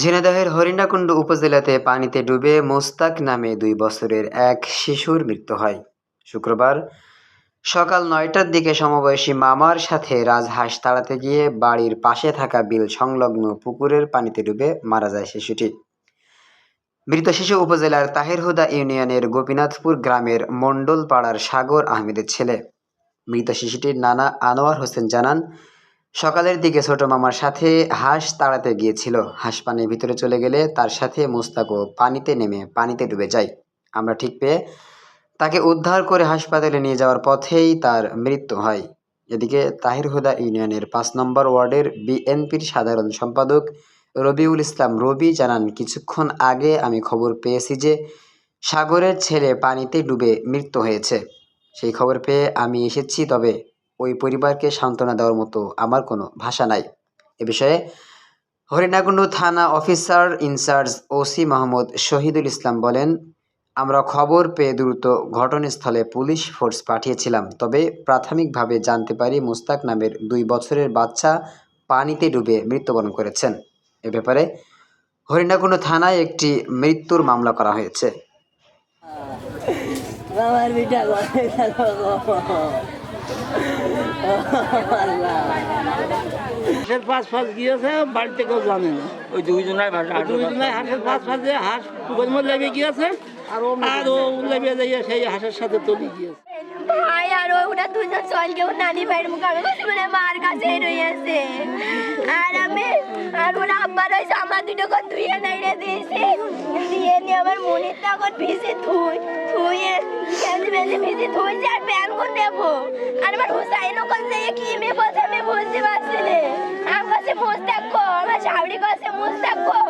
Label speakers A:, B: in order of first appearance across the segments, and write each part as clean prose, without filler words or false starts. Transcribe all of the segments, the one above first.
A: ঝিনাইদহের হরিণাকুণ্ড উপজেলাতে পানিতে ডুবে মোস্তাক নামে ২ বছরের এক শিশুর মৃত্যু হয়। শুক্রবার সকাল ৯টার দিকে সমবয়সী মামার সাথে রাজহাঁস তাড়াতে গিয়ে বাড়ির পাশে থাকা বিল সংলগ্ন পুকুরের পানিতে ডুবে মারা যায় শিশুটি। মৃত শিশু উপজেলার তাহেরহুদা ইউনিয়নের গোপীনাথপুর গ্রামের মণ্ডলপাড়ার সাগর আহমেদের ছেলে। মৃত শিশুটির নানা আনোয়ার হোসেন জানান, সকালের দিকে ছোট মামার সাথে হাঁস তাড়াতে গিয়েছিল। হাঁস পানির ভিতরে চলে গেলে তার সাথে মোস্তাকও পানিতে নেমে পানিতে ডুবে যায়। আমরা ঠিক পেয়ে তাকে উদ্ধার করে হাসপাতালে নিয়ে যাওয়ার পথেই তার মৃত্যু হয়। এদিকে তাহেরহুদা ইউনিয়নের ৫ নম্বর ওয়ার্ডের বিএনপির সাধারণ সম্পাদক রবিউল ইসলাম রবি জানান, কিছুক্ষণ আগে আমি খবর পেয়েছি যে সাগরের ছেলে পানিতে ডুবে মৃত্যু হয়েছে। সেই খবর পেয়ে আমি এসেছি, তবে ওই পরিবারকে সান্ত্বনা দেওয়ার মতো আমার কোনো ভাষা নাই। এ বিষয়ে হরিণাকুণ্ড থানা officer in charge OC Mohammad Shahidul Islam বলেন, আমরা খবর পেয়ে দ্রুত ঘটনাস্থলে পুলিশ ফোর্স পাঠিয়েছিলাম, তবে প্রাথমিকভাবে জানতে পারি মোস্তাক নামের ২ বছরের বাচ্চা পানিতে ডুবে মৃত্যুবরণ করেছেন। এ ব্যাপারে হরিণাকুণ্ড থানায় একটি মৃত্যুর মামলা করা হয়েছে।
B: হাঁসের পাঁচ গিয়েছে, বাড়িতে কেউ জানে না। ওই দুইজনায় হাঁসের পাঁচ হাঁস পুকুরের মধ্যে লেগে গিয়েছে, আর ও লেগে যাইয়া সেই হাঁসের সাথে তলি গিয়েছে।
C: ভাই আর ওরা দুজন চল কেউ নানি ভাইয়ের মুখে মানে মার কাছে রয়েছে, আর আমি আর ওরা আব্বার ওই জামা দুটো করে ধুয়ে নাইড়ে দিয়েছে, দিয়ে নিয়ে আমার মনির তখন ভিজে ধুয়ে গেঞ্জি বেঞ্জি ভিজে ধুইছে আর প্যান করে দেবো। আর আমার হুসাইনও করছে কি মেয়ে বলছে আমি বুঝতে পারছি না। আমার কাছে মুস্তাক গো, আমার শাবড়ি কাছে মুস্তাক গো,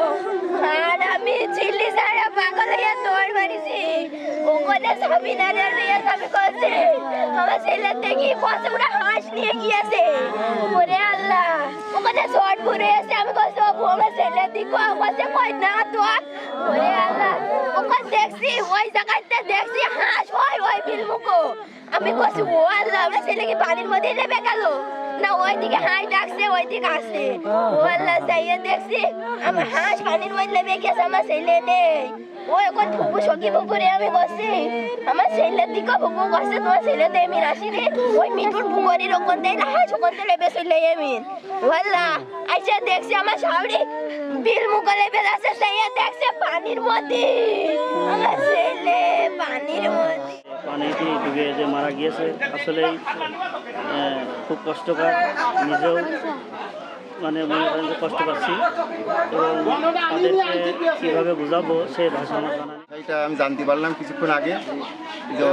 C: আর আমি চিল্লি সারা পাগল হইয়া দৌড় মারিছি। ওখানে সাবিনারের রিয়া সাবি করছে, আমার ছেলে দেখি কতগুলো হাঁস নিয়ে গিয়েছে। ওরে আল্লাহ, ওখানে শর্ট ঘুরে এসে আমি কইছি আমার ছেলে দিকে আমাকে কই না তো। ওরে আল্লাহ, ওখানে দেখছি ওই জায়গাতে দেখছি হাঁস ওই বিলমুকো। আমি কইছি ও আল্লাহ, আমার ছেলে কি পানির মধ্যে নেমে গেল না ওইদিকে হাঁস ডাকছে ওইদিকে আসছে। ও আল্লাহ, যাইয়ে দেখছি আমার হাঁস পানির মধ্যে নেমে গেছে, আমার ছেলে নেই। ওই এখন ফুপু সখী পুকুরে আমি বসছি, আমার ছেলের দিকে ফুপু বসছে, তোমার ছেলে তো এমনি আসিনি। ওই মিঠুর পুকুরের ওখান থেকে হাঁস ওখান থেকে লেবে চলে এমিন। আল্লাহ, আইসা দেখছি আমার শাবড়ি বিল মুখে লেবে যাচ্ছে, যাইয়ে দেখছে পানির মধ্যে আমার ছেলে পানির মধ্যে।
B: পানিতে ডুবে যে মারা গিয়েছে, আসলে খুব কষ্টকর। নিজেও মনে করেন যে কষ্ট পাচ্ছি, এবং তাদেরকে কীভাবে বোঝাবো সে ভাষা আমার জানা নেই।
D: এইটা আমি জানতে পারলাম কিছুক্ষণ আগে যে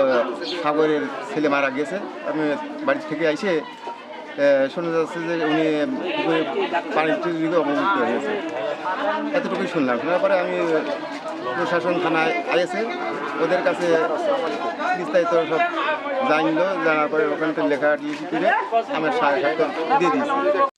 D: সাগরের ছেলে মারা গেছে। আমি বাড়ি থেকে এসে শোনা যাচ্ছে যে উনি পানির দিকে অবমুক্ত হয়েছে, এতটুকুই শুনলাম। শোনার পরে আমি প্রশাসন থানায় এসে ওদের কাছে বিস্তারিত সব জানলো, জানার পরে ওখানে লেখা দিয়ে আমার সাথে দিয়ে দিয়েছি।